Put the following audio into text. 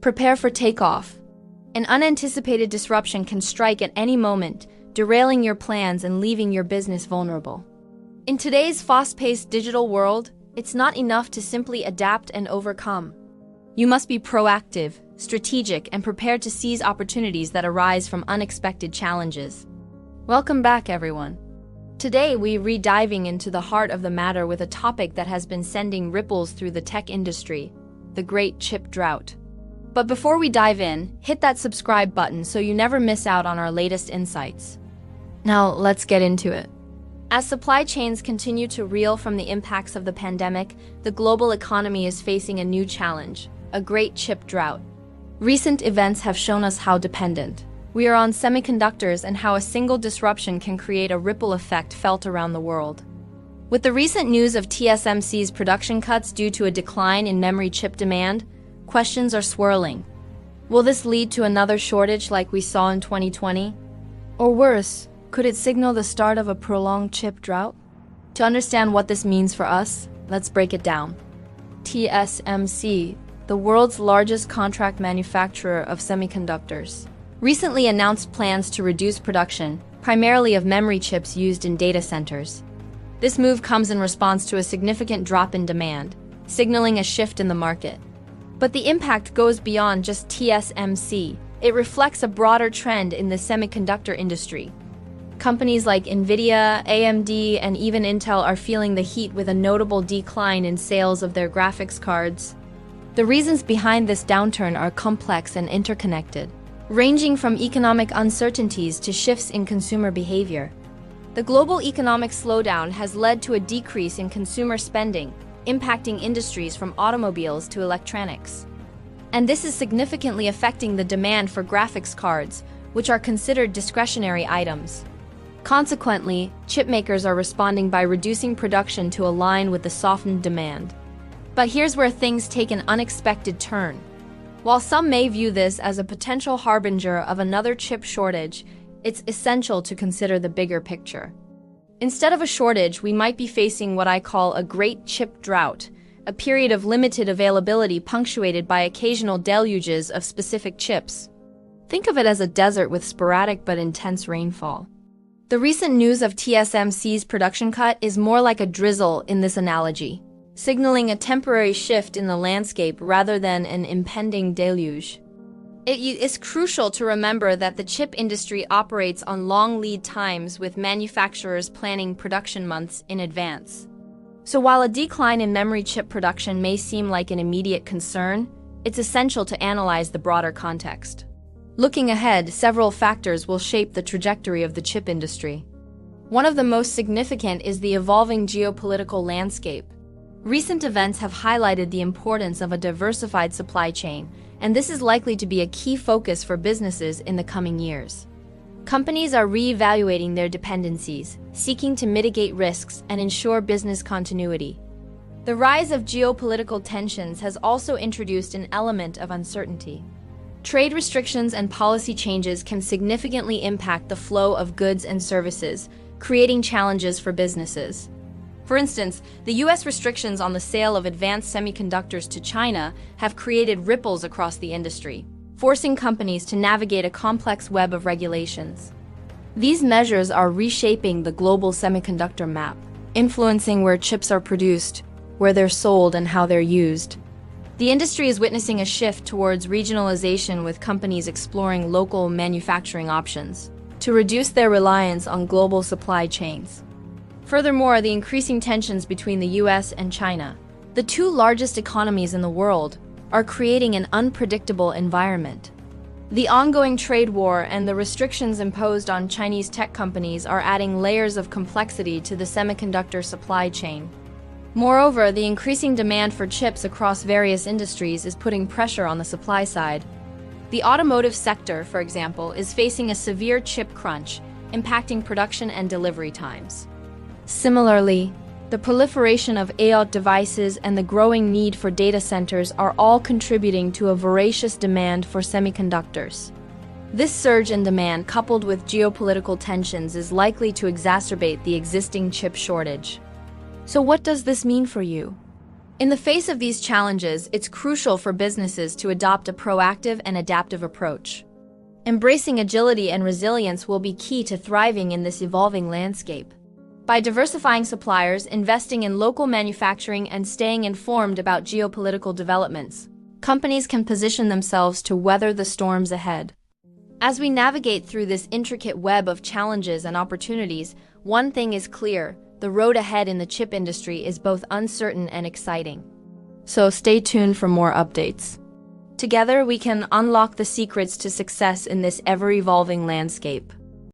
Prepare for takeoff. An unanticipated disruption can strike at any moment, derailing your plans and leaving your business vulnerable. In today's fast-paced digital world, it's not enough to simply adapt and overcome. You must be proactive, strategic, and prepared to seize opportunities that arise from unexpected challenges. Welcome back, everyone. Today, we're diving into the heart of the matter with a topic that has been sending ripples through the tech industry, the great chip drought. But before we dive in, hit that subscribe button so you never miss out on our latest insights. Now, let's get into it. As supply chains continue to reel from the impacts of the pandemic, the global economy is facing a new challenge, a great chip drought. Recent events have shown us how dependent we are on semiconductors and how a single disruption can create a ripple effect felt around the world. With the recent news of TSMC's production cuts due to a decline in memory chip demand, questions are swirling. Will this lead to another shortage like we saw in 2020? Or worse, could it signal the start of a prolonged chip drought? To understand what this means for us, let's break it down. TSMC, the world's largest contract manufacturer of semiconductors, recently announced plans to reduce production, primarily of memory chips used in data centers. This move comes in response to a significant drop in demand, signaling a shift in the market. But the impact goes beyond just TSMC. It reflects a broader trend in the semiconductor industry. Companies like Nvidia, AMD, and even Intel are feeling the heat with a notable decline in sales of their graphics cards. The reasons behind this downturn are complex and interconnected, ranging from economic uncertainties to shifts in consumer behavior. The global economic slowdown has led to a decrease in consumer spending, impacting industries from automobiles to electronics. And this is significantly affecting the demand for graphics cards, which are considered discretionary items. Consequently, chipmakers are responding by reducing production to align with the softened demand. But here's where things take an unexpected turn. While some may view this as a potential harbinger of another chip shortage, it's essential to consider the bigger picture. Instead of a shortage, we might be facing what I call a great chip drought, a period of limited availability punctuated by occasional deluges of specific chips. Think of it as a desert with sporadic but intense rainfall. The recent news of TSMC's production cut is more like a drizzle in this analogy, signaling a temporary shift in the landscape rather than an impending deluge. It is crucial to remember that the chip industry operates on long lead times, with manufacturers planning production months in advance. So while a decline in memory chip production may seem like an immediate concern, it's essential to analyze the broader context. Looking ahead, several factors will shape the trajectory of the chip industry. One of the most significant is the evolving geopolitical landscape. Recent events have highlighted the importance of a diversified supply chain, and this is likely to be a key focus for businesses in the coming years. Companies are re-evaluating their dependencies, seeking to mitigate risks and ensure business continuity. The rise of geopolitical tensions has also introduced an element of uncertainty. Trade restrictions and policy changes can significantly impact the flow of goods and services, creating challenges for businesses. For instance, the U.S. restrictions on the sale of advanced semiconductors to China have created ripples across the industry, forcing companies to navigate a complex web of regulations. These measures are reshaping the global semiconductor map, influencing where chips are produced, where they're sold, and how they're used. The industry is witnessing a shift towards regionalization, with companies exploring local manufacturing options to reduce their reliance on global supply chains. Furthermore, the increasing tensions between the U.S. and China, the two largest economies in the world, are creating an unpredictable environment. The ongoing trade war and the restrictions imposed on Chinese tech companies are adding layers of complexity to the semiconductor supply chain. Moreover, the increasing demand for chips across various industries is putting pressure on the supply side. The automotive sector, for example, is facing a severe chip crunch, impacting production and delivery times. Similarly, the proliferation of IoT devices and the growing need for data centers are all contributing to a voracious demand for semiconductors. This surge in demand, coupled with geopolitical tensions, is likely to exacerbate the existing chip shortage. So what does this mean for you? In the face of these challenges, it's crucial for businesses to adopt a proactive and adaptive approach. Embracing agility and resilience will be key to thriving in this evolving landscape. By diversifying suppliers, investing in local manufacturing, and staying informed about geopolitical developments, companies can position themselves to weather the storms ahead. As we navigate through this intricate web of challenges and opportunities, one thing is clear: the road ahead in the chip industry is both uncertain and exciting. So stay tuned for more updates. Together, we can unlock the secrets to success in this ever-evolving landscape.